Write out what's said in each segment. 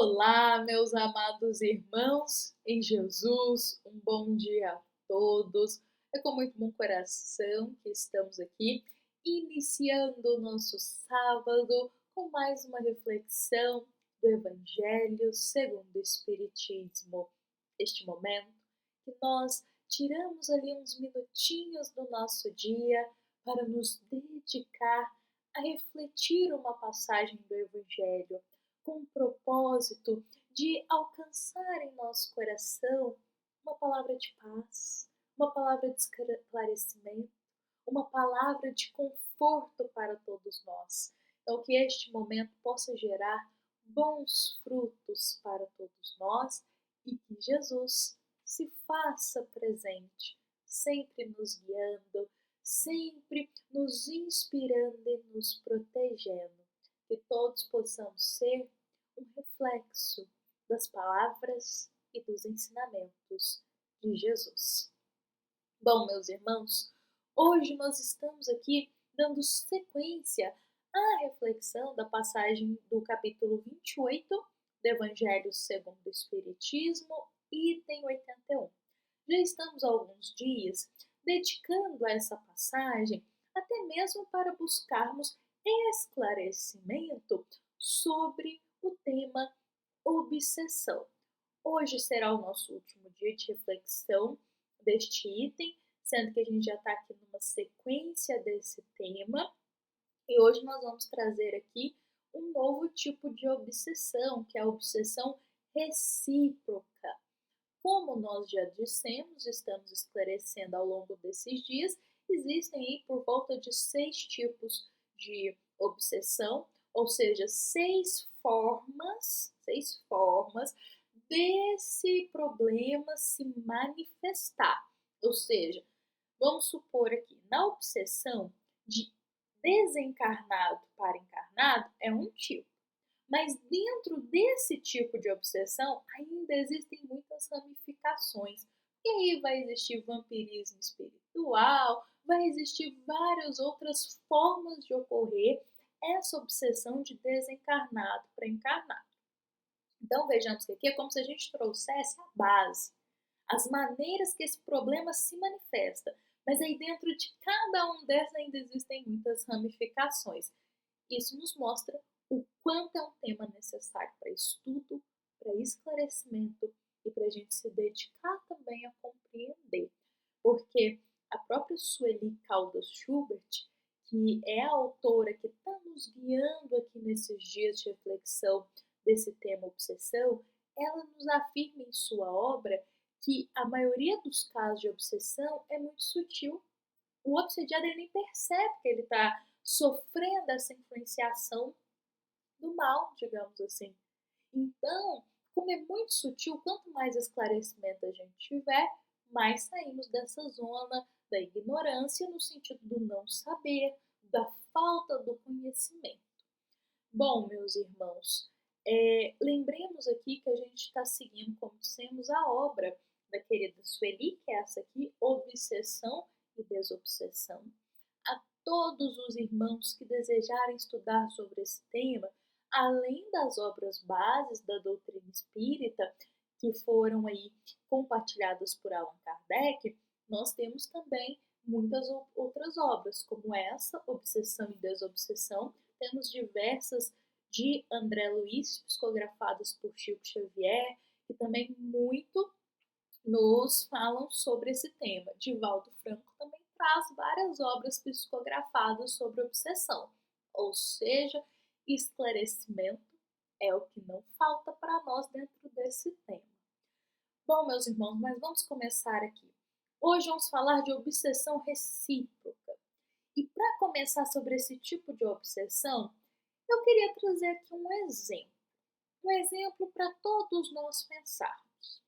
Olá, meus amados irmãos em Jesus, um bom dia a todos. É com muito bom coração que estamos aqui, iniciando o nosso sábado com mais uma reflexão do Evangelho segundo o Espiritismo. Este momento que nós tiramos ali uns minutinhos do nosso dia para nos dedicar a refletir uma passagem do Evangelho com o propósito de alcançar em nosso coração uma palavra de paz, uma palavra de esclarecimento, uma palavra de conforto para todos nós. Então, que este momento possa gerar bons frutos para todos nós e que Jesus se faça presente, sempre nos guiando, sempre nos inspirando e nos protegendo. Que todos possamos ser um reflexo das palavras e dos ensinamentos de Jesus. Bom, meus irmãos, hoje nós estamos aqui dando sequência à reflexão da passagem do capítulo 28 do Evangelho segundo o Espiritismo, item 81. Já estamos há alguns dias dedicando a essa passagem até mesmo para buscarmos esclarecimento sobre o tema obsessão. Hoje será o nosso último dia de reflexão deste item, sendo que a gente já está aqui numa sequência desse tema, e hoje nós vamos trazer aqui um novo tipo de obsessão, que é a obsessão recíproca. Como nós já dissemos, estamos esclarecendo ao longo desses dias, existem aí por volta de 6 tipos de obsessão, ou seja, 6 formas desse problema se manifestar. Ou seja, vamos supor aqui, na obsessão de desencarnado para encarnado é um tipo. Mas dentro desse tipo de obsessão ainda existem muitas ramificações. E aí vai existir vampirismo espiritual, vai existir várias outras formas de ocorrer essa obsessão de desencarnado para encarnado. Então vejamos que aqui é como se a gente trouxesse a base, as maneiras que esse problema se manifesta. Mas aí dentro de cada um dessas ainda existem muitas ramificações. Isso nos mostra o quanto é um tema necessário para estudo, para esclarecimento e para a gente se dedicar também a compreender. Porque a própria Sueli Caldas Schubert, que é a autora que está nos guiando aqui nesses dias de reflexão desse tema obsessão, ela nos afirma em sua obra que a maioria dos casos de obsessão é muito sutil. O obsediado ele nem percebe que ele está sofrendo essa influenciação do mal, digamos assim. Então, como é muito sutil, quanto mais esclarecimento a gente tiver, mais saímos dessa zona da ignorância no sentido do não saber, da falta do conhecimento. Bom, meus irmãos, lembremos aqui que a gente está seguindo, como dissemos, a obra da querida Sueli, que é essa aqui, Obsessão e Desobsessão. A todos os irmãos que desejarem estudar sobre esse tema, além das obras bases da doutrina espírita, que foram aí compartilhadas por Allan Kardec, nós temos também muitas outras obras, como essa, Obsessão e Desobsessão. Temos diversas de André Luiz, psicografadas por Chico Xavier, que também muito nos falam sobre esse tema. Divaldo Franco também traz várias obras psicografadas sobre obsessão, ou seja, esclarecimento é o que não falta para nós dentro desse tema. Bom, meus irmãos, mas vamos começar aqui. Hoje vamos falar de obsessão recíproca. E para começar sobre esse tipo de obsessão, eu queria trazer aqui um exemplo para todos nós pensarmos.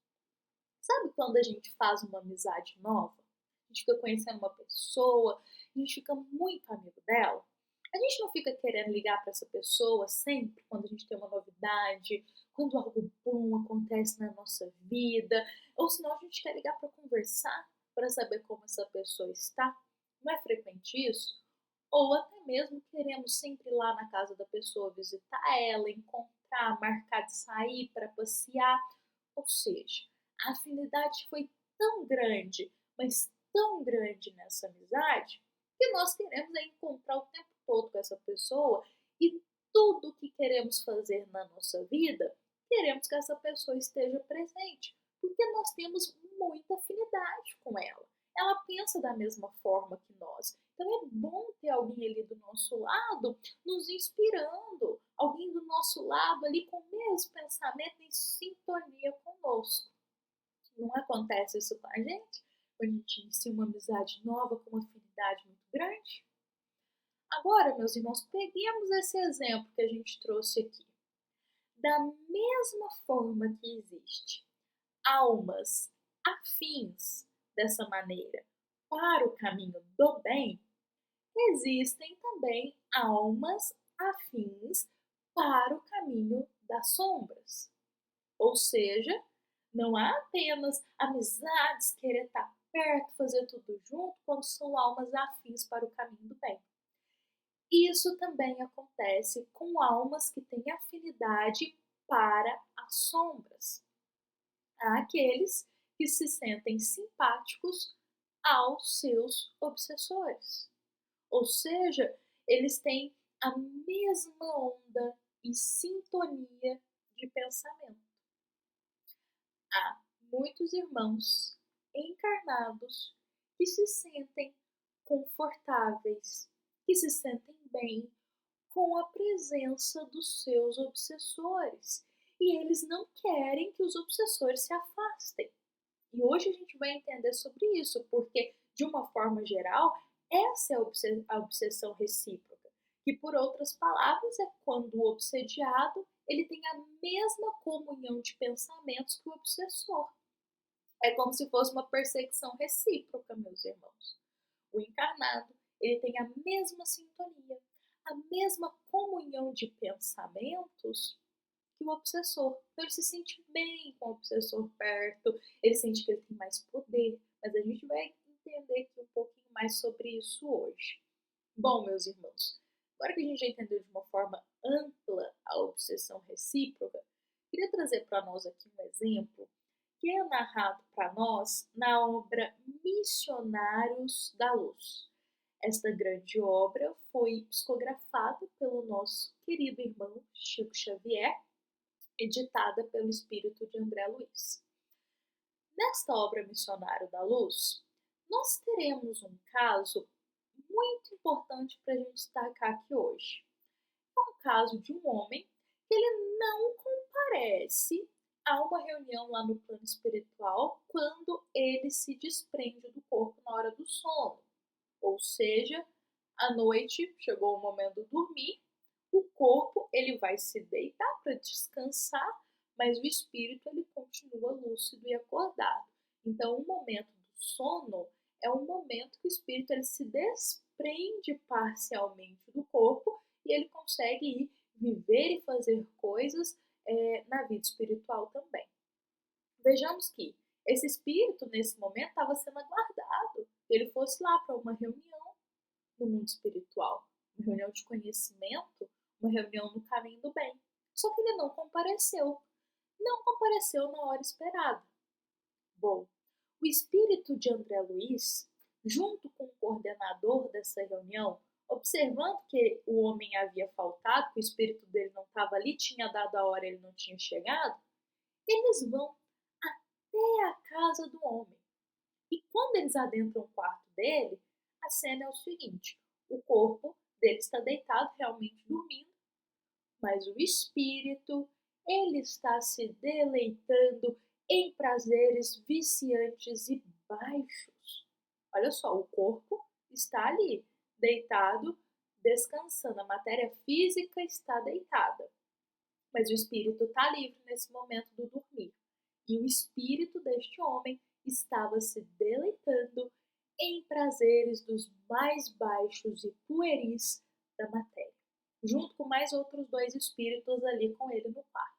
Sabe quando a gente faz uma amizade nova? A gente fica conhecendo uma pessoa, a gente fica muito amigo dela. A gente não fica querendo ligar para essa pessoa sempre quando a gente tem uma novidade, quando algo bom acontece na nossa vida, ou senão a gente quer ligar para conversar, para saber como essa pessoa está. Não é frequente isso? Ou até mesmo queremos sempre ir lá na casa da pessoa, visitar ela, encontrar brincar, marcar de sair para passear. Ou seja, a afinidade foi tão grande, mas tão grande nessa amizade, que nós queremos encontrar o tempo todo com essa pessoa e tudo que queremos fazer na nossa vida, queremos que essa pessoa esteja presente, porque nós temos muita afinidade com ela. Ela pensa da mesma forma que nós. Então é bom ter alguém ali do nosso lado nos inspirando, alguém do nosso lado ali com o mesmo pensamento em sintonia conosco. Não acontece isso com a gente? Quando a gente inicia uma amizade nova com uma afinidade muito grande? Agora, meus irmãos, peguemos esse exemplo que a gente trouxe aqui. Da mesma forma que existe almas afins dessa maneira para o caminho do bem, existem também almas afins para o caminho das sombras. Ou seja, não há apenas amizades, querer estar perto, fazer tudo junto, quando são almas afins para o caminho do bem. Isso também acontece com almas que têm afinidade para as sombras. Há aqueles que se sentem simpáticos aos seus obsessores. Ou seja, eles têm a mesma onda e sintonia de pensamento. Há muitos irmãos encarnados que se sentem confortáveis, que se sentem bem com a presença dos seus obsessores. E eles não querem que os obsessores se afastem. E hoje a gente vai entender sobre isso, porque, de uma forma geral, essa é a obsessão recíproca, que, por outras palavras, é quando o obsediado ele tem a mesma comunhão de pensamentos que o obsessor. É como se fosse uma perseguição recíproca, meus irmãos. O encarnado ele tem a mesma sintonia, a mesma comunhão de pensamentos que o obsessor. Então ele se sente bem com o obsessor perto, ele sente que ele tem mais poder, mas a gente vai entender aqui um pouquinho mais sobre isso hoje. Bom, meus irmãos, agora que a gente já entendeu de uma forma ampla a obsessão recíproca, queria trazer para nós aqui um exemplo que é narrado para nós na obra Missionários da Luz. Esta grande obra foi psicografada pelo nosso querido irmão Chico Xavier, editada pelo espírito de André Luiz. Nesta obra Missionário da Luz, nós teremos um caso muito importante para a gente destacar aqui hoje. É um caso de um homem que ele não comparece a uma reunião lá no plano espiritual quando ele se desprende do corpo na hora do sono. Ou seja, à noite chegou o momento de dormir, o corpo ele vai se deitar para descansar, mas o espírito ele continua lúcido e acordado. Então, o momento do sono é um momento que o espírito ele se desprende parcialmente do corpo e ele consegue ir viver e fazer coisas na vida espiritual também. Vejamos que esse espírito, nesse momento, estava sendo aguardado. Ele fosse lá para uma reunião no mundo espiritual, uma reunião de conhecimento, uma reunião no caminho do bem. Só que ele não compareceu. Não compareceu na hora esperada. Bom, o espírito de André Luiz, junto com o coordenador dessa reunião, observando que o homem havia faltado, que o espírito dele não estava ali, tinha dado a hora e ele não tinha chegado, eles vão até a casa do homem. E quando eles adentram o quarto dele, a cena é o seguinte: o corpo dele está deitado, realmente dormindo, mas o espírito, ele está se deleitando em prazeres viciantes e baixos. Olha só, o corpo está ali, deitado, descansando. A matéria física está deitada, mas o espírito está livre nesse momento do dormir. E o espírito deste homem estava se deleitando em prazeres dos mais baixos e pueris da matéria, junto com mais outros dois espíritos ali com ele no quarto.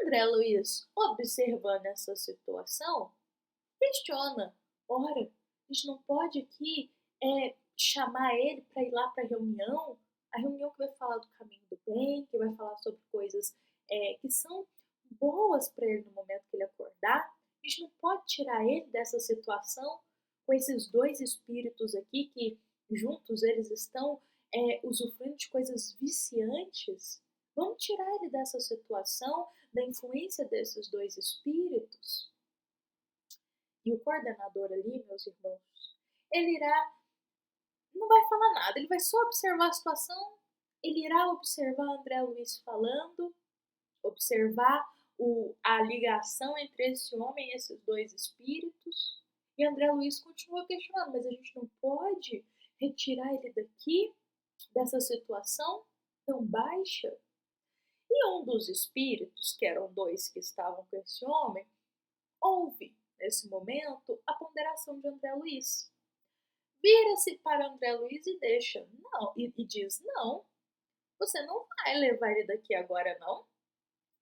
André Luiz, observando essa situação, questiona: ora, a gente não pode aqui chamar ele para ir lá para a reunião que vai falar do caminho do bem, que vai falar sobre coisas que são boas para ele no momento que ele acordar. A gente não pode tirar ele dessa situação com esses dois espíritos aqui que juntos eles estão usufruindo de coisas viciantes. Vamos tirar ele dessa situação, da influência desses dois espíritos. E o coordenador ali, meus irmãos, ele não vai falar nada, ele vai só observar a situação, ele irá observar André Luiz falando, observar a ligação entre esse homem e esses dois espíritos. E André Luiz continua questionando, mas a gente não pode retirar ele daqui, dessa situação tão baixa? E um dos espíritos, que eram dois que estavam com esse homem, ouve, nesse momento, a ponderação de André Luiz. Vira-se para André Luiz e diz, não, você não vai levar ele daqui agora, não.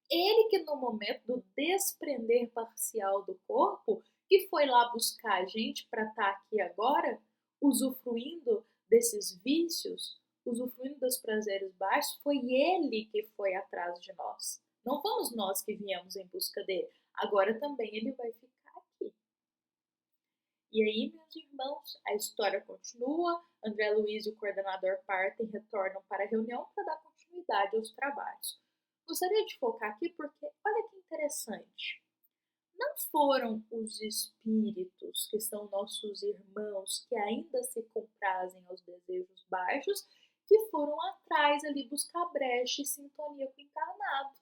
Ele que no momento do desprender parcial do corpo, que foi lá buscar a gente para estar aqui agora, usufruindo desses vícios, usufruindo dos prazeres baixos, foi ele que foi atrás de nós. Não fomos nós que viemos em busca dele. Agora também ele vai ficar aqui. E aí, meus irmãos, a história continua. André Luiz e o coordenador partem, retornam para a reunião para dar continuidade aos trabalhos. Gostaria de focar aqui porque, olha que interessante, não foram os espíritos, que são nossos irmãos, que ainda se comprazem aos desejos baixos, que foram atrás ali buscar brecha e sintonia com o encarnado.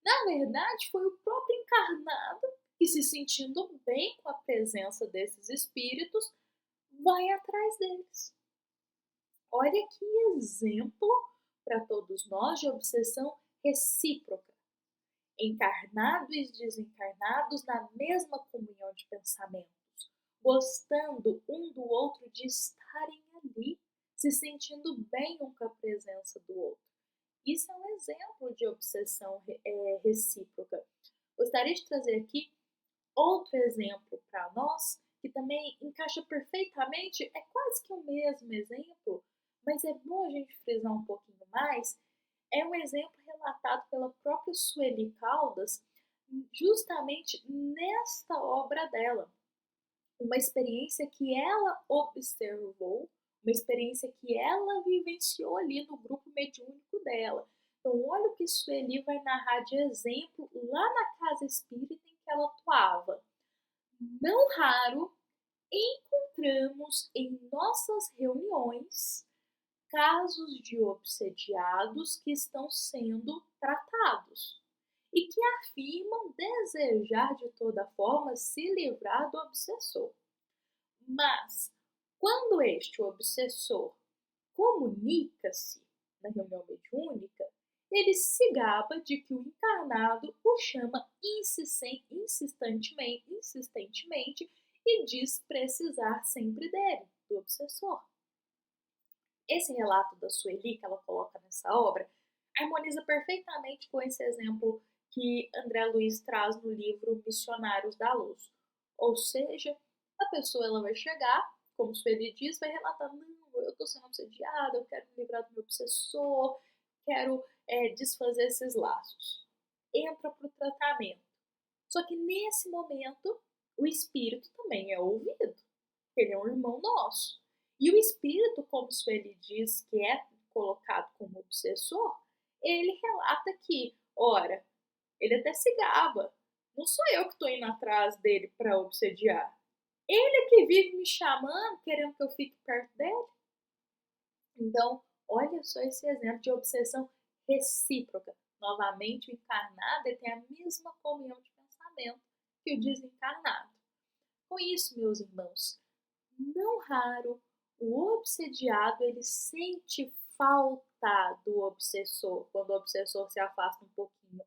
Na verdade, foi o próprio encarnado que, se sentindo bem com a presença desses espíritos, vai atrás deles. Olha que exemplo para todos nós de obsessão recíproca. Encarnados e desencarnados na mesma comunhão de pensamentos, gostando um do outro de estarem ali, se sentindo bem um com a presença do outro. Isso é um exemplo de obsessão recíproca. Gostaria de trazer aqui outro exemplo para nós, que também encaixa perfeitamente, é quase que o mesmo exemplo, mas é bom a gente frisar um pouquinho mais. É um exemplo relatado pela própria Sueli Caldas, justamente nesta obra dela. Uma experiência que ela observou, uma experiência que ela vivenciou ali no grupo mediúnico dela. Então, olha o que Sueli vai narrar de exemplo lá na casa espírita em que ela atuava. Não raro, encontramos em nossas reuniões casos de obsediados que estão sendo tratados e que afirmam desejar de toda forma se livrar do obsessor. Mas, quando este obsessor comunica-se na reunião mediúnica, ele se gaba de que o encarnado o chama insistentemente e diz precisar sempre dele, do obsessor. Esse relato da Sueli que ela coloca nessa obra harmoniza perfeitamente com esse exemplo que André Luiz traz no livro Missionários da Luz. Ou seja, a pessoa ela vai chegar, como Sueli diz, vai relatar, não, eu estou sendo obsediada, eu quero me livrar do meu obsessor, quero desfazer esses laços. Entra para o tratamento. Só que nesse momento, o espírito também é ouvido. Ele é um irmão nosso. E o espírito, como Sueli diz, que é colocado como obsessor, ele relata que, ora, ele até se gaba. Não sou eu que estou indo atrás dele para obsediar. Ele é que vive me chamando, querendo que eu fique perto dele. Então, olha só esse exemplo de obsessão recíproca. Novamente, o encarnado ele tem a mesma comunhão de pensamento que o desencarnado. Com isso, meus irmãos, não raro, o obsediado ele sente falta do obsessor, quando o obsessor se afasta um pouquinho.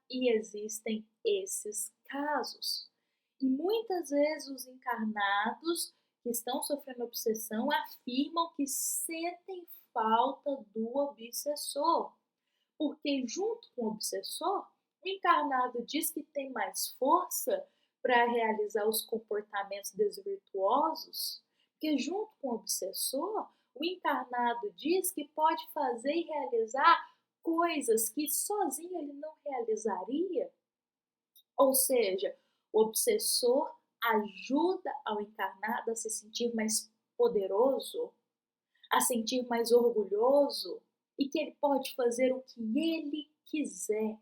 E existem esses casos. E muitas vezes os encarnados que estão sofrendo obsessão afirmam que sentem falta do obsessor, porque junto com o obsessor, o encarnado diz que tem mais força para realizar os comportamentos desvirtuosos, porque junto com o obsessor, o encarnado diz que pode fazer e realizar coisas que sozinho ele não realizaria. Ou seja, o obsessor ajuda ao encarnado a se sentir mais poderoso, a sentir mais orgulhoso e que ele pode fazer o que ele quiser.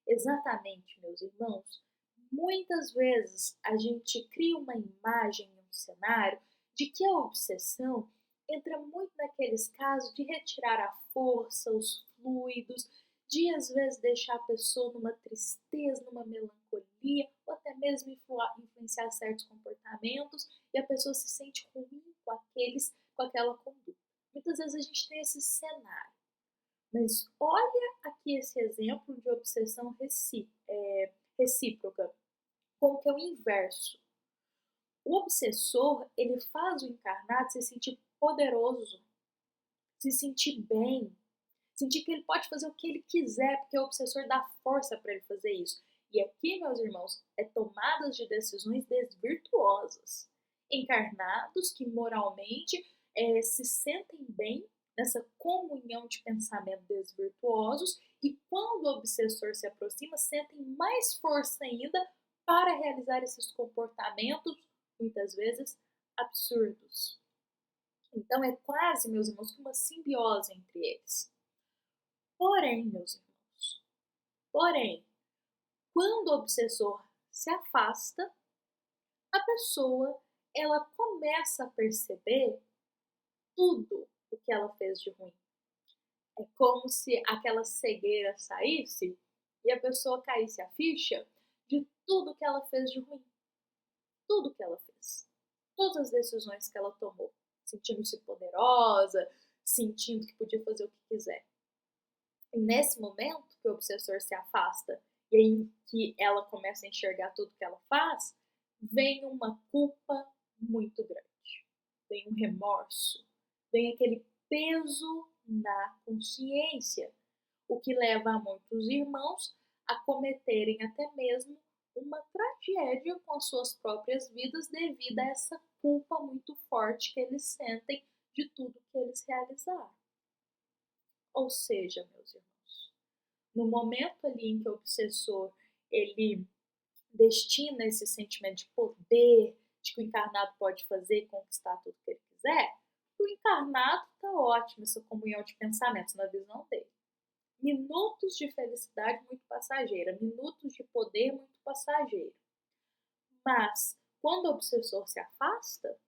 Exatamente, meus irmãos. Muitas vezes a gente cria uma imagem, um cenário de que a obsessão entra muito naqueles casos de retirar a força, os fluidos, de às vezes deixar a pessoa numa tristeza, numa melancolia, ou até mesmo influenciar certos comportamentos e a pessoa se sente ruim com aquela conduta. Muitas vezes a gente tem esse cenário. Mas olha aqui esse exemplo de obsessão recíproca, como que é o inverso. O obsessor, ele faz o encarnado se sentir poderoso, se sentir bem, sentir que ele pode fazer o que ele quiser, porque o obsessor dá força para ele fazer isso. E aqui, meus irmãos, é tomadas de decisões desvirtuosas. Encarnados que moralmente se sentem bem nessa comunhão de pensamentos desvirtuosos e quando o obsessor se aproxima, sentem mais força ainda para realizar esses comportamentos, muitas vezes, absurdos. Então é quase, meus irmãos, uma simbiose entre eles. Porém, meus irmãos, quando o obsessor se afasta, a pessoa ela começa a perceber tudo o que ela fez de ruim. É como se aquela cegueira saísse e a pessoa caísse a ficha de tudo que ela fez de ruim. Tudo que ela fez. Todas as decisões que ela tomou. Sentindo-se poderosa, sentindo que podia fazer o que quiser. E nesse momento que o obsessor se afasta e aí que ela começa a enxergar tudo que ela faz, vem uma culpa muito grande. Vem um remorso. Vem aquele peso na consciência, o que leva a muitos irmãos a cometerem até mesmo uma tragédia com as suas próprias vidas devido a essa culpa muito forte que eles sentem de tudo que eles realizaram. Ou seja, meus irmãos, no momento ali em que o obsessor ele destina esse sentimento de poder, de que o encarnado pode fazer e conquistar tudo que ele quiser, o encarnado está ótimo, essa comunhão de pensamentos na visão dele. Minutos de felicidade muito passageira, minutos de poder muito passageiro. Mas, quando o obsessor se afasta,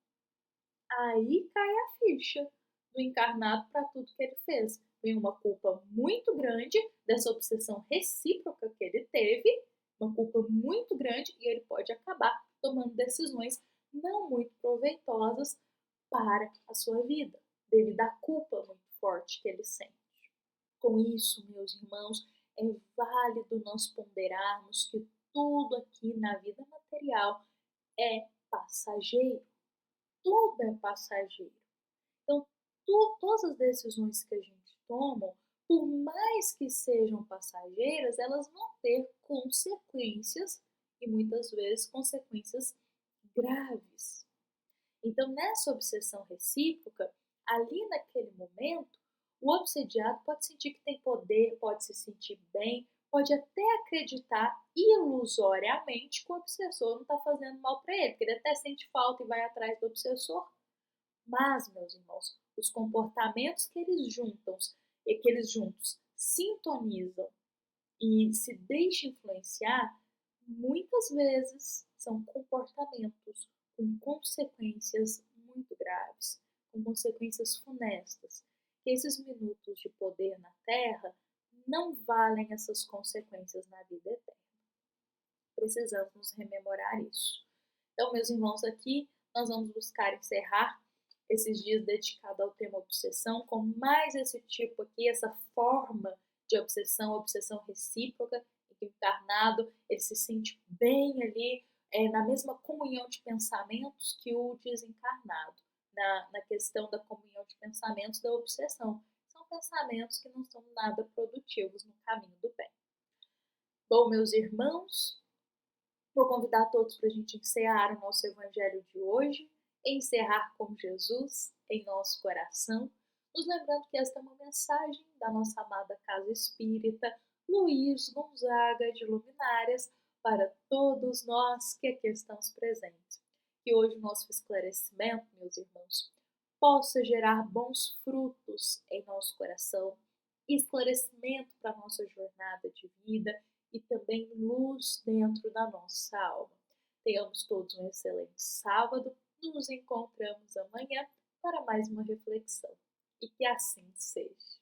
aí cai a ficha do encarnado para tudo que ele fez. Vem uma culpa muito grande dessa obsessão recíproca que ele teve, uma culpa muito grande, e ele pode acabar tomando decisões não muito proveitosas para a sua vida, devido à culpa muito forte que ele sente. Com isso, meus irmãos, é válido nós ponderarmos que tudo aqui na vida material é passageiro. Tudo é passageiro. Então, todas as decisões que a gente toma, por mais que sejam passageiras, elas vão ter consequências e muitas vezes consequências graves. Então, nessa obsessão recíproca, ali naquele momento, o obsediado pode sentir que tem poder, pode se sentir bem, pode até acreditar ilusoriamente que o obsessor não está fazendo mal para ele, porque ele até sente falta e vai atrás do obsessor. Mas, meus irmãos, os comportamentos que eles juntos sintonizam e se deixam influenciar, muitas vezes são comportamentos com consequências muito graves, com consequências funestas. Que esses minutos de poder na Terra não valem essas consequências na vida eterna. Precisamos nos rememorar isso. Então, meus irmãos, aqui nós vamos buscar encerrar esses dias dedicados ao tema obsessão com mais esse tipo aqui, essa forma de obsessão recíproca, em que o encarnado ele se sente bem ali, na mesma comunhão de pensamentos que o desencarnado, na questão da comunhão de pensamentos da obsessão. São pensamentos que não são nada produtivos no caminho do bem. Bom, meus irmãos, vou convidar todos para a gente encerrar o nosso evangelho de hoje, encerrar com Jesus em nosso coração, Nos lembrando que esta é uma mensagem da nossa amada Casa Espírita Luiz Gonzaga de Luminárias para todos nós que aqui estamos presentes. Que hoje o nosso esclarecimento, meus irmãos, possa gerar bons frutos em nosso coração, esclarecimento para a nossa jornada de vida e também luz dentro da nossa alma. Tenhamos todos um excelente sábado. Nos encontramos amanhã para mais uma reflexão. E que assim seja.